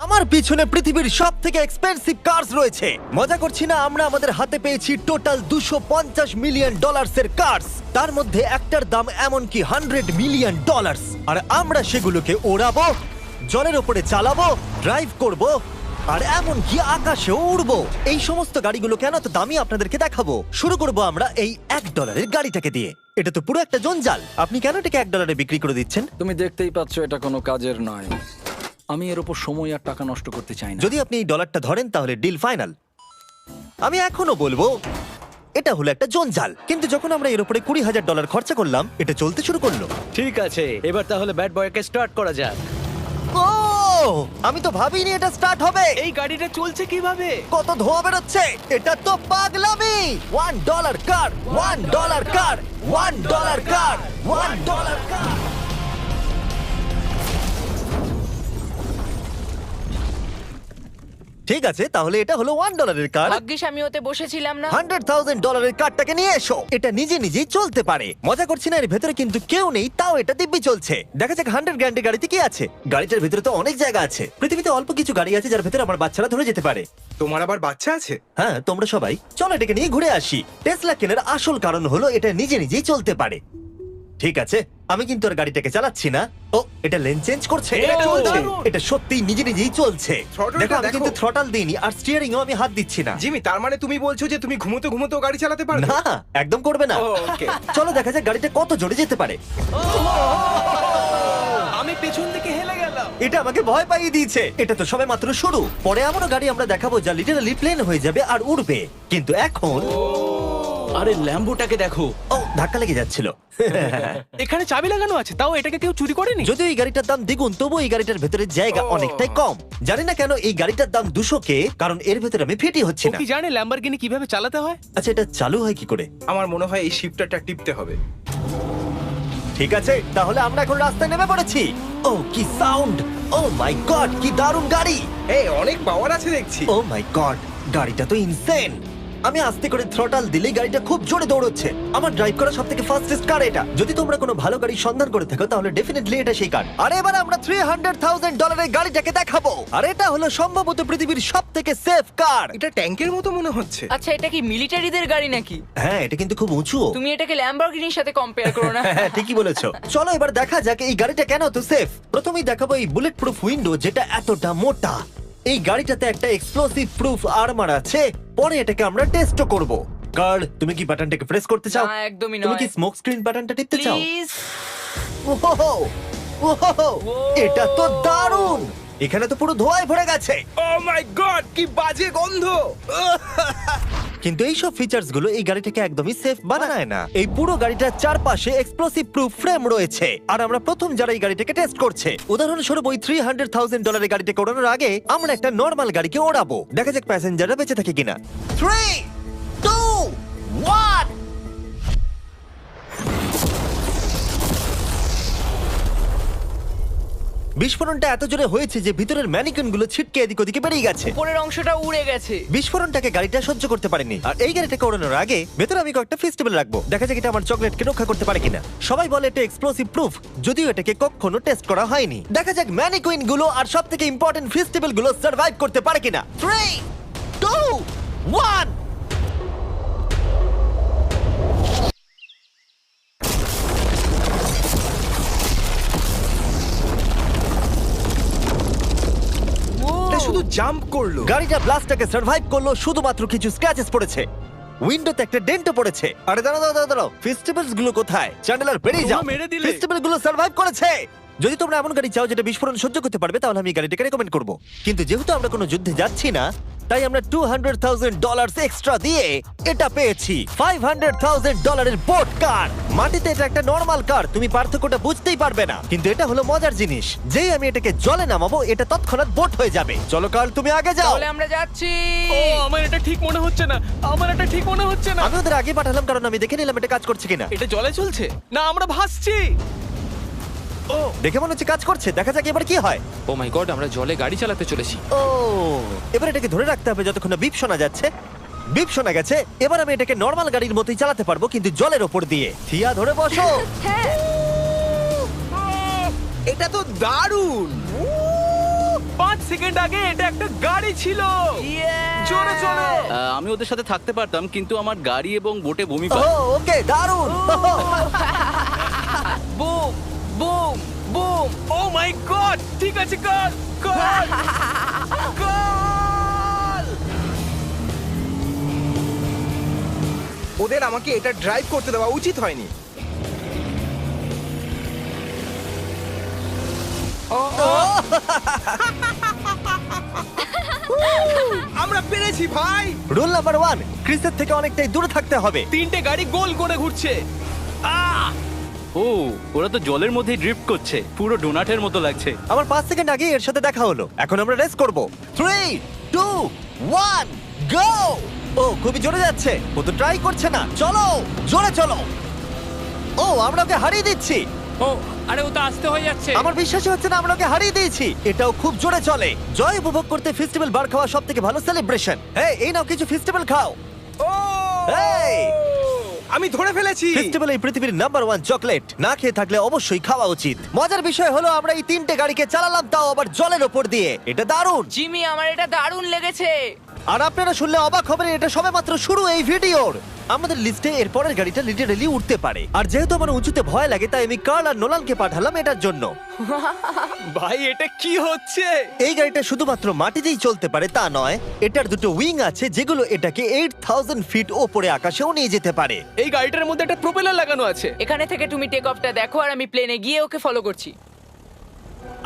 আমার পিছনে পৃথিবীর সব থেকে এক্সপেন্সিভ কার্স রয়েছে। মজা করছি না, আমরা আমাদের হাতে পেয়েছি টোটাল $250 মিলিয়ন এর কার্স। তার মধ্যে একটার দাম এমনকি $100 মিলিয়ন। আর আমরা সেগুলোকে ওড়াবো, জলের ওপরে চালাবো, ড্রাইভ করব, আর এমনকি আকাশেও উড়বো। এই সমস্ত গাড়িগুলো কেন তো দামি আপনাদেরকে দেখাবো। শুরু করব আমরা এই $1 গাড়িটাকে দিয়ে। এটা তো পুরো একটা জঞ্জাল। আপনি কেন এটাকে $1 বিক্রি করে দিচ্ছেন? তুমি দেখতেই পাচ্ছ এটা কোনো কাজের নয়। আমি এর উপর সময় আর টাকা নষ্ট করতে চাই না। যদি আপনি এই ডলারটা ধরেন তাহলে ডিল ফাইনাল। আমি এখনো বলবো এটা হলো একটা জঞ্জাল, কিন্তু যখন আমরা এর উপরে $20,000 খরচা করলাম, এটা চলতে শুরু করলো। ঠিক আছে, এবার তাহলে ব্যাড বয়কে স্টার্ট করা যাক। ও, আমি তো ভাবিনি এটা স্টার্ট হবে। এই গাড়িটা চলছে কিভাবে? কত ধোঁয়া বেরোচ্ছে, এটা তো পাগলামি। $1 কার, $1 কার, $1 কার, $1 কার। ঠিক আছে, তাহলে এটা হলো $1 কার। ভাগ্যিস আমি ওতে বসেছিলাম না। $100,000 কারটাকে নিয়ে এসো। এটা নিজে নিজেই চলতে পারে। মজা করছি না, এর ভেতরে কিন্তু কেউ নেই, তাও এটা দিব্যি চলছে। দেখা যাক 100 গ্র্যান্ডের গাড়িতে কি আছে। গাড়িটার ভেতরে তো অনেক জায়গা আছে। পৃথিবীতে অল্প কিছু গাড়ি আছে যার ভেতরে আমার বাচ্চারা ধরে যেতে পারে। তোমার আবার বাচ্চা আছে? হ্যাঁ, তোমরা সবাই চলো এটাকে নিয়ে ঘুরে আসি। টেসলা কেনার আসল কারণ হলো এটা নিজে নিজেই চলতে পারে। ঠিক আছে, আমি কিন্তু আর গাড়িটাকে চালাচ্ছি না। ও, এটা লেন চেঞ্জ করছে। এটা চলছে। এটা সত্যিই নিজে নিজেই চলছে। Throttle-টা দেখো, আমি দেখো। কিন্তু থ্রটাল দিইনি, আর স্টিয়ারিংও আমি হাত দিচ্ছি না। জিমি, তার মানে তুমি বলছো যে তুমি ঘুমোতে ঘুমোতেও গাড়ি চালাতে পারবে? না, একদম করবে না। ও, ওকে। চলো দেখা যাক গাড়িটা কত জোরে যেতে পারে। আমি পেছন থেকে হেলে গেলাম। এটা আমাকে ভয় পাইয়ে দিয়েছে। এটা তো সবে মাত্র শুরু। পরে এমনও গাড়ি আমরা দেখাবো যা লিটারালি প্লেন হয়ে যাবে আর উড়বে। কিন্তু এখন আরে ল্যাম্বোটাকে দেখো, ও, ধাক্কা লেগে যাচ্ছিল। এখানে চাবি লাগানো আছে, তাও এটাকে কেউ চুরি করেনি। যদিও এই গাড়িটার দাম দ্বিগুণ, তবু এই গাড়িটার ভেতরে জায়গা অনেকটাই কম। জানি না কেন এই গাড়িটার দাম 200K, কারণ এর ভেতরে আমি ফিটি হচ্ছি ও না। কি জানে ল্যাম্বরগিনি কিভাবে চালাতে হয়? আচ্ছা, এটা চালু হয় কি করে? আমার মনে হয় এই শিফটারটা টিপতে হবে। ঠিক আছে, তাহলে আমরা এখন রাস্তায় নেমে পড়েছি। ও, কি সাউন্ড! ও মাই গড, কি দারুণ গাড়ি! এই অনেক পাওয়ার আছে দেখছি। ও মাই গড, গাড়িটা তো ইনসেন। আমি আস্তে করে থ্রটাল দিলেই গাড়িটা খুব জোরে দৌড়চ্ছে। আমার ড্রাইভ করা সবথেকে ফাস্টেস্ট কার এটা। যদি তোমরা কোনো ভালো গাড়ির সন্ধান করে থাকো তাহলে ডেফিনেটলি এটা সেই কার। আর এবার আমরা $300,000 গাড়িটাকে দেখাবো। আর এটা হলো সম্ভবত পৃথিবীর সবথেকে সেফ কার। এটা ট্যাঙ্কের মতো মনে হচ্ছে। আচ্ছা, এটা কি মিলিটারিদের গাড়ি নাকি? হ্যাঁ, এটা কিন্তু খুব উঁচু। তুমি এটাকে ল্যাম্বরগিনির সাথে কম্পেয়ার করো না। হ্যাঁ, ঠিকই বলেছো। চলো এবার দেখা যাক এই গাড়িটা কেন তো সেফ। প্রথমেই দেখাবো এই বুলেট প্রুফ উইন্ডো, যেটা এতটা মোটা। এই গাড়িটাতে একটা এক্সপ্লোসিভ প্রুফ আর্মার আছে। পরে এটাকে আমরা টেস্ট করব। কার্ল, তুমি কি বাটনটাকে প্রেস করতে চাও? না, একদমই তুমি নয়। কি স্মোক স্ক্রিন বাটনটা টিপতে চাও? প্লিজ। ওহো, ওহো, এটা তো দারুণ। এখানে তো পুরো ধোঁয়ায় ভরে গেছে। ও মাই গড, কি বাজে গন্ধ! কিন্তু এইসব ফিচার্স গুলো এই গাড়িটাকে একদমই সেফ বানায় না। এই পুরো গাড়িটার চারপাশে এক্সপ্লোসিভ প্রুফ ফ্রেম রয়েছে, আর আমরা প্রথম যারা এই গাড়িটাকে টেস্ট করছে। উদাহরণস্বরূপ ওই $300,000 গাড়িটাকে ওড়ানোর আগে আমরা একটা নর্মাল গাড়িকে ওড়াবো। দেখা যাক প্যাসেঞ্জাররা বেঁচে থাকে কিনা। 3, 2, 1। বিস্ফোরণটা এত জোরে হয়েছে যে ভিতরের ম্যানিকুইন গুলো ছিটকে এদিক ওদিকে বেরিয়ে গেছে। উপরের অংশটা উড়ে গেছে। বিস্ফোরণটাকে গাড়িটা সহ্য করতে পারেনি। আর এই গাড়িটাকে ওড়ানোর আগে ভেতরে আমি কয়েকটা ফেস্টিভ্যাল রাখবো, দেখা যাক এটা আমার চকলেটকে রক্ষা করতে পারে কিনা। সবাই বলে এটা এক্সপ্লোসিভ প্রুফ, যদিও এটাকে কখনো টেস্ট করা হয়নি। দেখা যাক ম্যানিকুইন গুলো আর সব থেকে ইম্পর্টেন্ট ফেস্টিভ্যাল গুলো সার্ভাইভ করতে পারে কিনা। 3, 2, 1। এটা শুধু জাম্প করলো। গাড়িটা ব্লাস্টটাকে সার্ভাইভ করলো, শুধুমাত্র কিছু স্ক্র্যাচেস পড়েছে। উইন্ডোতে একটা ডেন্টও পড়েছে। আরে দাঁড়াও দাঁড়াও দাঁড়াও, ফেস্টিভ্যালস গুলো কোথায়? চ্যান্ডেলার বেরিয়ে যাও। তোমরা মেরে দিলে। ফেস্টিভ্যাল গুলো সার্ভাইভ করেছে। যদি তোমরা এমন গাড়ি চাও যেটা বিস্ফোরণ সহ্য করতে পারবে, তাহলে আমি এই গাড়িটাকে রেকমেন্ড করব। কিন্তু যেহেতু আমরা কোনো যুদ্ধে যাচ্ছি না, তাই আমরা $200,000 এক্সট্রা দিয়ে এটা পেয়েছি। $500,000 বোট কার। মাটিতে এটা একটা নর্মাল কার, তুমি পার্থক্যটা বুঝতেই পারবে না। কিন্তু এটা হলো মজার জিনিস, যেই আমি এটাকে জলে নামাবো এটা তৎক্ষণাৎ বোট হয়ে যাবে। চলো কার্ল, তুমি আগে যাও। তাহলে আমরা যাচ্ছি। ও, আমার এটা ঠিক মনে হচ্ছে না, আমার এটা ঠিক মনে হচ্ছে না। আমি ওদের আগে পাঠালাম কারণ আমি দেখে নিলাম এটা কাজ করছে কিনা। এটা জলে চলছে না, আমরা ভাসছি। ও, দেখে মনে হচ্ছে কাজ করছে, দেখা যাক এবার কি হয়। ও মাই গড, আমরা জলে গাড়ি চালাতে চলেছি। ও, এবার এটাকে ধরে রাখতে হবে যতক্ষণ না বিপ শোনা যাচ্ছে। বিপ শোনা গেছে। এবার আমি এটাকে নর্মাল গাড়ির মতোই চালাতে পারবো, কিন্তু জলের ওপর দিয়ে। থিয়া, ধরে বসো। হ্যাঁ। এটা তো দারুণ। 5 সেকেন্ড আগে এটা একটা গাড়ি ছিল। জোরে চলো। আমি ওদের সাথে থাকতে পারতাম কিন্তু আমার গাড়ি এবং বোটে বমি ও পায়। ওকে দারুণ বুম বুম বুম। ও মাই গড, ঠিক আছে, কর কর কর। ওদের আমাকে এটা ড্রাইভ করতে দেওয়া উচিত হয়নি। আমরা পেরেছি ভাই। রুল নাম্বার 1, ক্রিসের থেকে অনেকটাই দূরে থাকতে হবে। 3টে গাড়ি গোল করে ঘুরছে। ও ওরা তো জলের মধ্যে ড্রিফট করছে, পুরো ডোনাটের মতো লাগছে। আমার 5 সেকেন্ড আগে এর সাথে দেখা হলো। এখন আমরা রেস করব। 3 2 1 গো। ও খুবই জোরে যাচ্ছে। ও তো ট্রাই করছে না। চলো জোরে চলো। ও আমরা ওকে হারিয়ে দিচ্ছি। ও আরে ও তো আসতে হয়ে যাচ্ছে। আমার বিশ্বাসই হচ্ছে না আমরা ওকে হারিয়ে দিয়েছি। এটাও খুব জোরে চলে। জয় উপভোগ করতে ফেস্টিভ্যাল বার খাওয়া সবথেকে ভালো সেলিব্রেশন। এই নাও কিছু ফেস্টিভ্যাল খাও। ও এই আমি ধরে ফেলেছি। ফেস্টিভ্যাল এই পৃথিবীর নাম্বার 1 চকলেট। না খেয়ে থাকলে অবশ্যই খাওয়া উচিত। মজার বিষয় হলো আমরা এই 3টে গাড়িকে চালালাম, তাও আবার জলের ওপর দিয়ে। এটা দারুণ। জিমি, আমার এটা দারুণ লেগেছে। আর আপনারা শুনলে অবাক হবেন, এটা সবেমাত্র শুরু এই ভিডিওর। আমাদের লিস্টে এর পরের গাড়িটা লিটারালি উঠতে পারে। আর যেহেতু আমার উঁচুতে ভয় লাগে, তাই আমি কার্ল আর নোলানকে পাঠালাম এটার জন্য। ভাই এটা কি হচ্ছে? এই গাড়িটা শুধুমাত্র মাটিতেই চলতে পারে তা নয়, এটার দুটো উইং আছে যেগুলো এটাকে 8000 ফিট ওপরে আকাশেও নিয়ে যেতে পারে। এই গাড়িটার মধ্যে একটা প্রপেলার লাগানো আছে। এখানে থেকে তুমি টেক অফটা দেখো আর আমি প্লেনে গিয়ে ওকে ফলো করছি।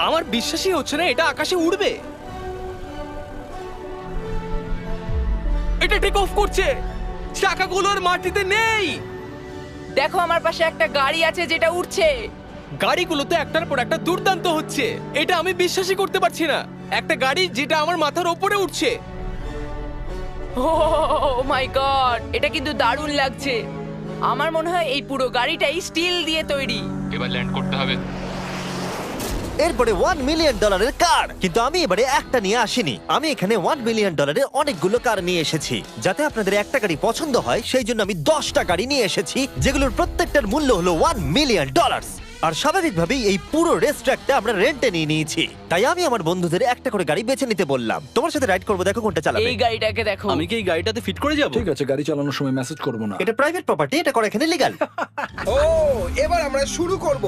আমার বিশ্বাসই হচ্ছে না এটা আকাশে উড়বে। এটা টেক অফ করছে, চাকাগুলোর মাটিতে নেই। দেখো আমার পাশে একটা গাড়ি আছে যেটা উঠছে। গাড়িগুলোতে একটার পর একটা দুর্দান্ত হচ্ছে। এটা আমি বিশ্বাসই করতে পারছি না। একটা গাড়ি যেটা আমার মাথার ওপরে উঠছে। ও মাই গড, এটা কিন্তু দারুণ লাগছে। আমার মনে হয় এই পুরো গাড়িটাই স্টিল দিয়ে তৈরি। এবার ল্যান্ড করতে হবে। এরপরে $1 মিলিয়ন কার। কিন্তু আমি এবারে একটা নিয়ে আসিনি। আমি এখানে $1 মিলিয়ন অনেকগুলো কার নিয়ে এসেছি। যাতে আপনাদের একটা গাড়ি পছন্দ হয় সেই জন্য আমি 10টা গাড়ি নিয়ে এসেছি, যেগুলোর প্রত্যেকটার মূল্য হলো $1 মিলিয়ন। আর স্বাভাবিকভাবেই এই পুরো রেস ট্র্যাকটা আমরা রেন্টে নিয়ে নিয়েছি। তাই আমি আমার বন্ধুদের একটা করে গাড়ি বেছে নিতে বললাম। তোমার সাথে রাইড করবো, দেখো কোনটা চালাবে। এই গাড়িটাকে দেখো। আমি কি এই গাড়িটাতে ফিট করে যাব? ঠিক আছে, গাড়ি চালানোর সময় মেসেজ করবো না। এটা প্রাইভেট প্রপার্টি, এটা করা এখানে লিগ্যাল। ও এবার আমরা শুরু করব।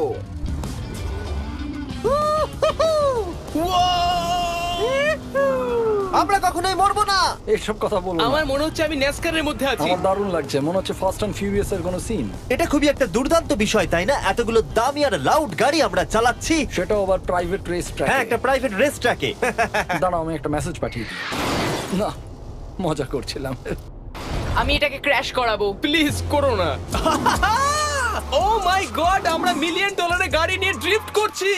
আমরা কখনোই মরবো না। এইসব কথা বলবো না। আমার মনে হচ্ছে আমি ন্যাসকারের মধ্যে আছি। আমার দারুণ লাগছে, মনে হচ্ছে ফাস্ট অ্যান্ড ফিউরিয়াস এর কোনো সিন। এটা খুবই একটা দুর্দান্ত বিষয়, তাই না? এতগুলো দামি আর লাউড গাড়ি আমরা চালাচ্ছি। সেটাও আবার প্রাইভেট রেস ট্র্যাক। হ্যাঁ, একটা প্রাইভেট রেস ট্র্যাকে। দাঁড়াও, আমি একটা মেসেজ পাঠিয়ে দিই। না, মজা করছিলাম। আমি এটাকে ক্র্যাশ করাবো। প্লিজ করো না। ও মাই গড, আমরা $1 মিলিয়ন গাড়ি নিয়ে ড্রিফট করছি।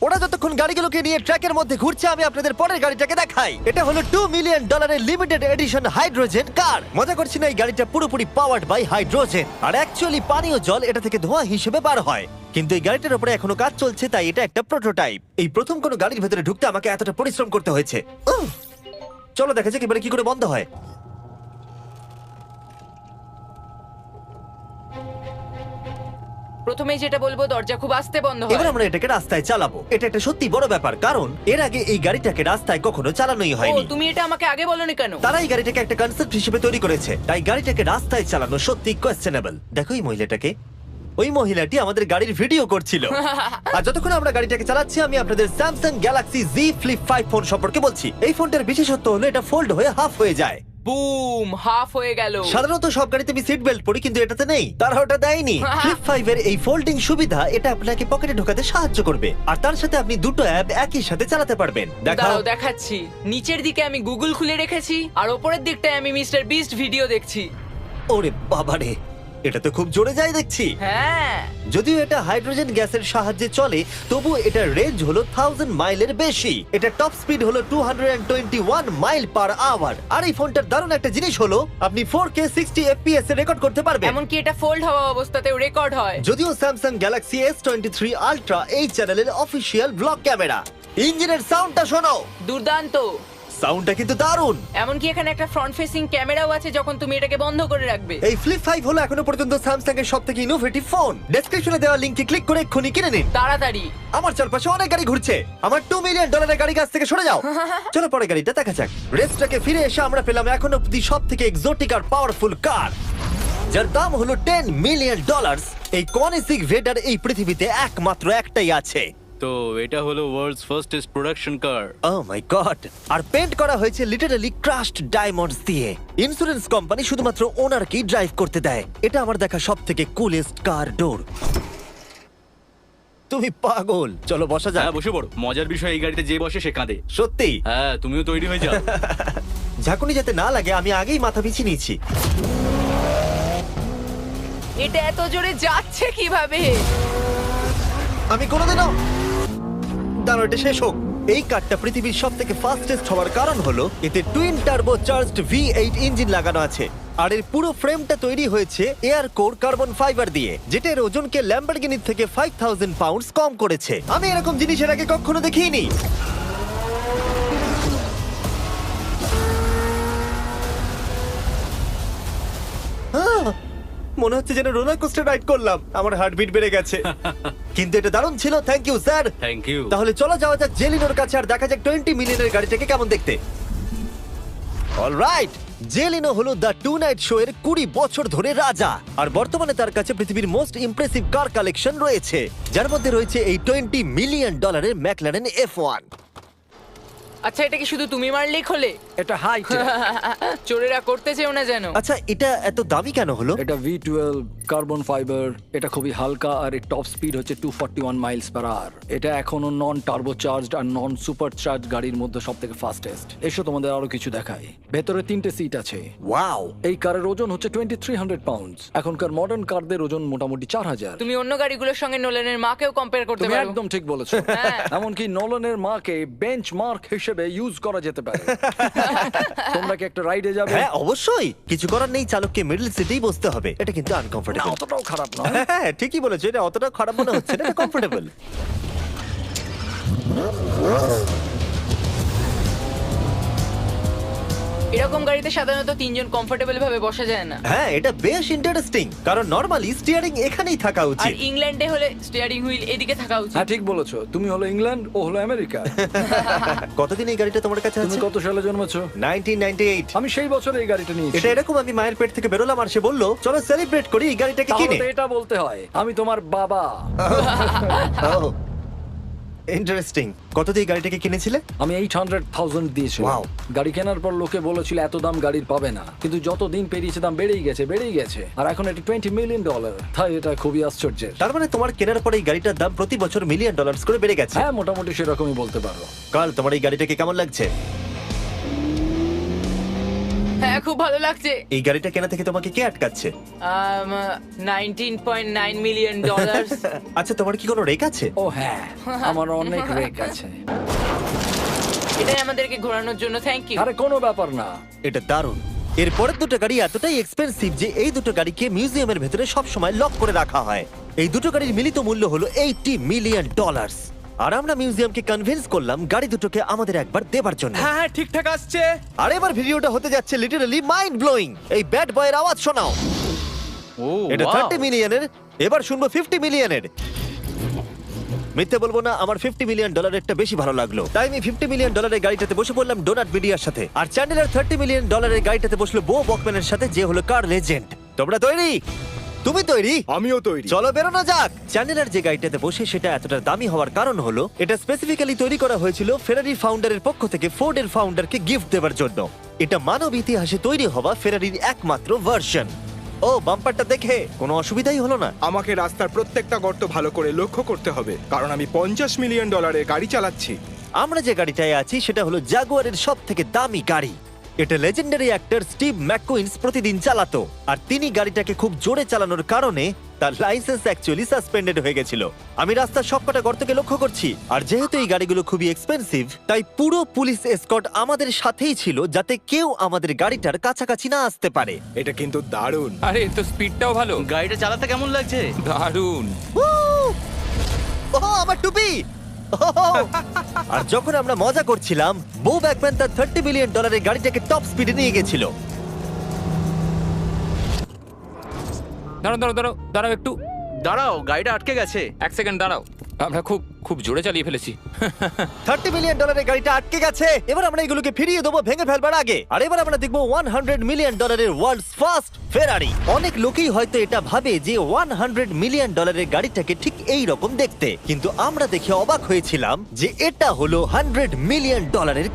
ওরা যতক্ষণ গাড়িগুলোকে নিয়ে ট্র্যাকের মধ্যে ঘুরছে, আমি আপনাদের পরের গাড়িটাকে দেখাই। এটা হলো $2 million limited edition hydrogen car. মজা করছি না, এই গাড়িটা পুরোপুরি পাওয়ার্ড বাই হাইড্রোজেন। আর অ্যাকচুয়ালি পানীয় জল এটা থেকে ধোঁয়া হিসেবে বার হয়। কিন্তু এই গাড়িটার উপরে এখনো কাজ চলছে, তাই এটা একটা প্রোটোটাইপ। এই প্রথম কোনো গাড়ির ভেতরে ঢুকতে আমাকে এতটা পরিশ্রম করতে হয়েছে। চলো দেখা যাক এবারে কি করে বন্ধ হয়। প্রথমেই যেটা বলবো, দরজা খুব আস্তে বন্ধ এবার হয়। আমরা এটাকে রাস্তায় চালাবো। এটা একটা সত্যি বড় ব্যাপার, কারণ এর আগে এই গাড়িটাকে রাস্তায় কখনো চালানোই ও, হয়নি। তুমি এটা আমাকে আগে বলনি কেন? তারা এই গাড়িটাকে একটা কনসেপ্ট হিসেবে তৈরি করেছে, তাই গাড়িটাকে রাস্তায় চালানো সত্যি কোয়েশ্চেনেবল। দেখো এই মহিলাটাকে, ওই মহিলাটি আমাদের গাড়ির ভিডিও করছিল। আর যতক্ষণ আমরা গাড়িটাকে চালাচ্ছি, আমি আপনাদের Samsung Galaxy Z Flip 5 phone সম্পর্কে বলছি। এই ফোনটার বিশেষত্ব হলো এটা ফোল্ড হয়ে হাফ হয়ে যায়। বুম, হাফ হয়ে গেল। সাধারণত সব গাড়িতে আমি সিট বেল্ট পরি, কিন্তু এটাতে নেই। তারা ওটা দেয়নি। ফ্লিপ 5 এর এই ফোল্ডিং সুবিধা এটা আপনাকে পকেটে ঢোকাতে সাহায্য করবে। আর তার সাথে আপনি দুটো অ্যাপ একই সাথে চালাতে পারবেন। দেখাও। দাঁড়াও দেখাচ্ছি। নিচের দিকে আমি গুগল খুলে রেখেছি, আর ওপরের দিকটায় আমি মিস্টার বিস্ট ভিডিও দেখছি। ওরে বাবারে, এটা তো খুব জোরে যায় দেখছি। হ্যাঁ, যদিও এটা হাইড্রোজেন গ্যাসের সাহায্যে চলে, তবু এটার রেঞ্জ হলো 1000 মাইলের বেশি। এটা টপ স্পিড হলো 221 মাইল পার আওয়ার। আর এই ফোনটার দারুণ একটা জিনিস হলো আপনি 4K 60 FPS এ রেকর্ড করতে পারবেন। এমনকি এটা ফোল্ড হওয়া অবস্থাতেও রেকর্ড হয়। যদিও স্যামসাং গ্যালাক্সি S23 আলট্রা এই চ্যানেলের অফিসিয়াল ব্লগ ক্যামেরা। ইঞ্জিনের সাউন্ডটা শোনো। দুর্দান্ত। সাউন্ডটা কিন্তু দারুণ। এমনকি এখানে একটা ফ্রন্ট ফেসিং ক্যামেরাও আছে যখন তুমি এটাকে বন্ধ করে রাখবে। এই ফ্লিপ 5 হলো এখনো পর্যন্ত স্যামসাং এর সবথেকে ইনোভেটিভ ফোন। ডেসক্রিপশনে দেওয়া লিংকে ক্লিক করে এক্ষুনি কিনে নিন। তাড়াতাড়ি। আমার চারপাশে অনেক গাড়ি ঘুরছে। আমার $2 মিলিয়ন গাড়ি কাছ থেকে সরে যাও। চলো পরে গাড়িটা দেখা যাক। রেসটাকে ফিরে এসে আমরা পেলাম এখন অব্দি সবথেকে এক্সোটিক আর পাওয়ারফুল কার, যার দাম হলো $10 মিলিয়ন। এই কনিসিক ভেডার এই পৃথিবীতে একমাত্র একটাই আছে। তো এটা হলো ওয়ার্ল্ডস ফার্স্টেস্ট প্রোডাকশন কার। ও মাই গড! আর পেন্ট করা হয়েছে লিটারালি ক্রাশড ডায়মন্ডস দিয়ে। ইন্স্যুরেন্স কোম্পানি শুধুমাত্র ওনারকেই ড্রাইভ করতে দেয়। এটা আমার দেখা সবথেকে কুলেস্ট কার ডোর। তুমি পাগল। চলো বসা যাক। হ্যাঁ বসে পড়ো। মজার বিষয় এই গাড়িতে যে বসে সে কাঁদে। সত্যি হ্যাঁ তুমিও তৈরি হয়ে যাও। ঝাঁকুনি যাতে না লাগে আমি আগেই মাথা পিছিয়ে নিয়েছি। এটা এত জোরে যাচ্ছে কিভাবে? আমি কোনোদিনও দাঁড়াও, এটা শেষ হোক। এই কারটা পৃথিবীর সব থেকে ফাস্টেস্ট হওয়ার কারণ হলো এতে twin turbo charged V8 engine লাগানো আছে। আর এর পুরো ফ্রেমটা তৈরি হয়েছে এয়ার কোর কার্বন ফাইবার দিয়ে, যেটা এর ওজনকে ল্যাম্বরগিনির থেকে 5000 পাউন্ডস কম করেছে। আমি এরকম জিনিসের আগে কখনো দেখিনি। মনে হচ্ছে যেন রোলার কোস্টার রাইড করলাম। আমার হার্টবিট বেড়ে গেছে। কিন্তু এটা দারুণ ছিল। Thank you sir. Thank you. তাহলে চলো যাওয়া যাক জেলিনোর কাছে আর দেখা যাক 20 মিলিয়নের গাড়িটাকে কেমন দেখতে। অলরাইট, জেলিনো হলো দ্য টু নাইট শো এর 20 বছর ধরে রাজা। আর বর্তমানে তার কাছে পৃথিবীর মোস্ট ইমপ্রেসিভ কার কালেকশন রয়েছে, যার মধ্যে রয়েছে এই $20 মিলিয়ন ম্যাকলারেন F1। আচ্ছা, এটা কি শুধু তুমি মারলেই খোলে? এটা হাইট। চোরেরা করতে চেও না যেন। আচ্ছা, এটা এত দামি কেন হলো? এটা V12 কার্বন ফাইবার। এটা খুবই হালকা আর এর টপ স্পিড হচ্ছে 241 মাইলস পার আওয়ার। এটা এখনো নন টার্বো চার্জড আর নন সুপার চার্জ গাড়ির মধ্যে সবথেকে ফাস্টেস্ট। এসো তোমাদের আরো কিছু দেখাই। ভেতরে 3টে সিট আছে। ওয়াও! এই কারের ওজন হচ্ছে 2300 পাউন্ডস। এখনকার মডার্ন কারদের ওজন মোটামুটি 4000। তুমি অন্য গাড়িগুলোর সঙ্গে নোলেনের মাকেও কম্পেয়ার করতে তুমি পারো। একদম ঠিক বলেছো। হ্যাঁ। এমনকি নোলানের মাকে বেঞ্চমার্ক হিসেবে ইউজ করা যেতে পারে। তোমরা কি একটা রাইডে যাবে? হ্যাঁ অবশ্যই। কিছু করার নেই, চালককে মিডল সিটেই বসতে হবে। এটা কিন্তু না, আনকমফোর্টেবল। অতটাও খারাপ নয়। হ্যাঁ ঠিকই বলেছো, এটা অতটা খারাপ মনে হচ্ছে না, এটা কমফোর্টেবল। এরকম গাড়িতে সাধারণত 3 জন কমফোর্টেবল ভাবে বসা যায় না। হ্যাঁ এটা বেশ ইন্টারেস্টিং, কারণ নরমালি স্টিয়ারিং এখানেই থাকা আর উচিত। ইংল্যান্ডে হলে স্টিয়ারিং হুইল এদিকে থাকা উচিত। হ্যাঁ ঠিক বলেছো। তুমি হলো ইংল্যান্ড, ও হলো আমেরিকা। কতদিন এই গাড়িটা তোমার কাছে তুমি আছে? কত সালে জন্মেছো? 1998। আমি সেই বছর এই গাড়িটা নিয়েছি। এটা এরকম, আমি মায়ের পেট থেকে বেরোলাম আর সে বললো চলো সেলিব্রেট করি এই গাড়িটাকে তাহলে কিনে। তো এটা বলতে হয় আমি তোমার বাবা। ইন্টারেস্টিং। কত দিয়ে এই গাড়িটাকে কিনেছিলে? আমি 800,000 দিয়েছি। Wow. গাড়ি কেনার পর লোকে বলেছিল এত দাম গাড়ির পাবে না, কিন্তু যত দিন পেরিয়েছে দাম বেড়েই গেছে। আর এখন এটা $20 মিলিয়ন। তাই এটা খুবই আশ্চর্যের। তার মানে তোমার কেনার পরে এই গাড়িটার দাম প্রতি বছর $1 মিলিয়ন করে বেড়ে গেছে। হ্যাঁ মোটামুটি সেরকমই বলতে পারো। কাল তোমার এই গাড়িটাকে কেমন লাগছে? হ্যাঁ খুব ভালো লাগছে। এই গাড়িটা কেনা থেকে তোমাকে কে আটকাচ্ছে? $19.9 মিলিয়ন। আচ্ছা তোমার কি কোনো রেক আছে? ও হ্যাঁ, আমার অনেক রেক আছে। এটাই আমাদেরকে ঘোরানোর জন্য থ্যাংক ইউ। আরে কোনো ব্যাপার না। এটা দারুণ। এর পরের দুটো গাড়ি এতটাই এক্সপেন্সিভ যে এই দুটো গাড়িকে মিউজিয়ামের ভেতরে সব সময় লক করে রাখা হয়। এই দুটো গাড়ির মিলিত মূল্য হলো $80 মিলিয়ন। আর আমরা মিউজিয়ামকে কনভিন্স করলাম গাড়ি দুটোকে আমাদের একবার দেবার জন্য। হ্যাঁ হ্যাঁ ঠিকঠাক আসছে। আর এবার ভিডিওটা হতে যাচ্ছে লিটারালি মাইন্ড ব্লোয়িং। এই ব্যাড বয়ের আওয়াজ শোনাও। ও এটা wow! 30 মিলিয়নের, এবার শুনবো 50 মিলিয়নের। মিথ্যে বলবো না, আমার $50 মিলিয়ন বেশি ভালো লাগলো। তাই আমি $50 মিলিয়ন গাড়িটাতে বসে পড়লাম ডোনাট মিডিয়ার সাথে। আর চ্যান্ডেলার $30 মিলিয়ন গাড়িটাতে বসলো বো বকম্যানের সাথে, যে হলো কার লেজেন্ড। তোমরা তৈরি? তুমি তৈরি? আমিও তৈরি। চলো বেরোনো যাক। চ্যান্ডেলার যে গাড়িটাতে বসে সেটা এতটা দামি হওয়ার কারণ হলো এটা স্পেসিফিক্যালি তৈরি করা হয়েছিল ফেরারি ফাউন্ডারের পক্ষ থেকে ফোর্ডের ফাউন্ডারকে গিফট দেওয়ার জন্য। এটা মানব ইতিহাসে তৈরি হওয়া ফেরারির একমাত্র ভার্সন। ও বাম্পারটা দেখে কোনো অসুবিধাই হলো না। আমাকে রাস্তার প্রত্যেকটা গর্ত ভালো করে লক্ষ্য করতে হবে, কারণ আমি $50 মিলিয়ন গাড়ি চালাচ্ছি। আমরা যে গাড়িটায় আছি সেটা হলো জাগুয়ারের সব থেকে দামি গাড়ি। এটা লেজেন্ডারি অ্যাক্টর স্টিভ ম্যাককুইন্স প্রতিদিন চালাতো। আর তিনি গাড়িটাকে খুব জোরে চালানোর কারণে তার লাইসেন্স অ্যাকচুয়ালি সাসপেন্ডেড হয়ে গেছিল। আমি রাস্তার সবকটা গর্তকে লক্ষ্য করছি। আর যেহেতু এই গাড়িগুলো খুবই এক্সপেন্সিভ, তাই পুরো পুলিশ এসকর্ট আমাদের সাথেই ছিল, যাতে কেউ আমাদের গাড়িটার কাছাকাছি না আসতে পারে। এটা কিন্তু দারুণ। আরে এর তো স্পিডটাও ভালো। গাড়িটা চালাতে কেমন লাগছে? দারুণ। ও আমার টুপি! ও আর যখন আমরা মজা করছিলাম, বো ব্যাকম্যান তার $30 মিলিয়ন গাড়িটাকে টপ স্পিডে নিয়ে গেছিল। দাঁড়াও দাঁড়াও দাঁড়াও দাঁড়াও একটু, দাঁড়াও, গাড়িটা আটকে গেছে। 1 সেকেন্ড দাঁড়াও। আমরা খুব খুব জোরে চালিয়ে ফেলেছি। $30 মিলিয়ন গাড়িটা আটকে গেছে। এবার আমরা এগুলোকে ফিরিয়ে দেবো ভেঙে ফেলবার আগে। আর এবার আমরা দেখবো $100 মিলিয়ন ওয়ার্ল্ডস ফার্স্ট ফেরারি। অনেক লোকেই হয়তো এটা ভাবে যে $100 মিলিয়ন গাড়িটাকে ঠিক এই রকম দেখতে, কিন্তু আমরা দেখে অবাক হয়েছিলাম যে এটা হলো $100 মিলিয়ন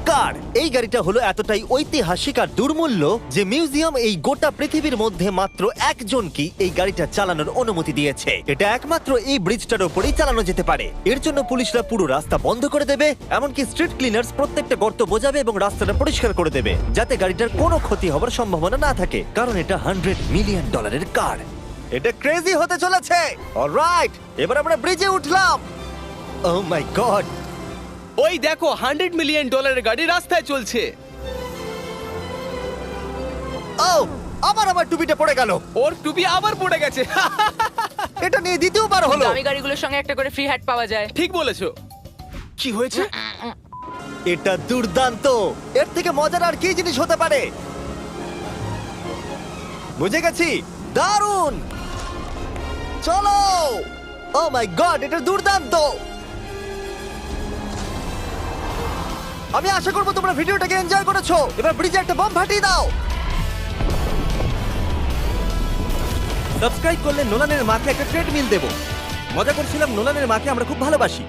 কার। এই গাড়িটা হলো এতটাই ঐতিহাসিক আর দুর্মূল্য যে মিউজিয়াম এই গোটা পৃথিবীর মধ্যে মাত্র একজনকেই এই গাড়িটা চালানোর অনুমতি দিয়েছে। এটা একমাত্র এই ব্রিজটার উপরেই চালানো যেতে পারে। এর জন্য পুলিশরা পুরো রাস্তা বন্ধ করে দেবে, এমনকি স্ট্রিট ক্লিনার্স প্রত্যেকটা গর্ত বোঝাবে এবং রাস্তাটা পরিষ্কার করে দেবে, যাতে গাড়িটার কোনো ক্ষতি হবার সম্ভাবনা না থাকে, কারণ এটা $100 মিলিয়ন কার। এটা ক্রেজি হতে চলেছে। অলরাইট, এবার আমরা ব্রিজে উঠলাম। ও মাই গড, ওই দেখো $100 মিলিয়ন গাড়ি রাস্তায় চলছে। ও আবার আমার টুপিটা পড়ে গেল। ওর টুপি আবার পড়ে গেছে। এটা নিয়ে দ্বিতীয়বার হলো। দামি গাড়িগুলোর সঙ্গে একটা করে ফ্রি হ্যাট পাওয়া যায়। ঠিক বলেছো। কি হয়েছে? এটা দুর্দান্ত। এর থেকে মজার আর কি জিনিস হতে পারে? বুঝে গেছি, দারুণ। চলো। ও মাই গড, এটা দুর্দান্ত। আমি আশা করবো তোমরা ভিডিওটাকে এনজয় করেছো। এবার ব্রিজে একটা বম ফাটিয়ে দাও। সাবস্ক্রাইব করলে নোলানের মাকে একটা ট্রেডমিল দেবো। মজা করছিলাম, নোলানের মাকে আমরা খুব ভালোবাসি।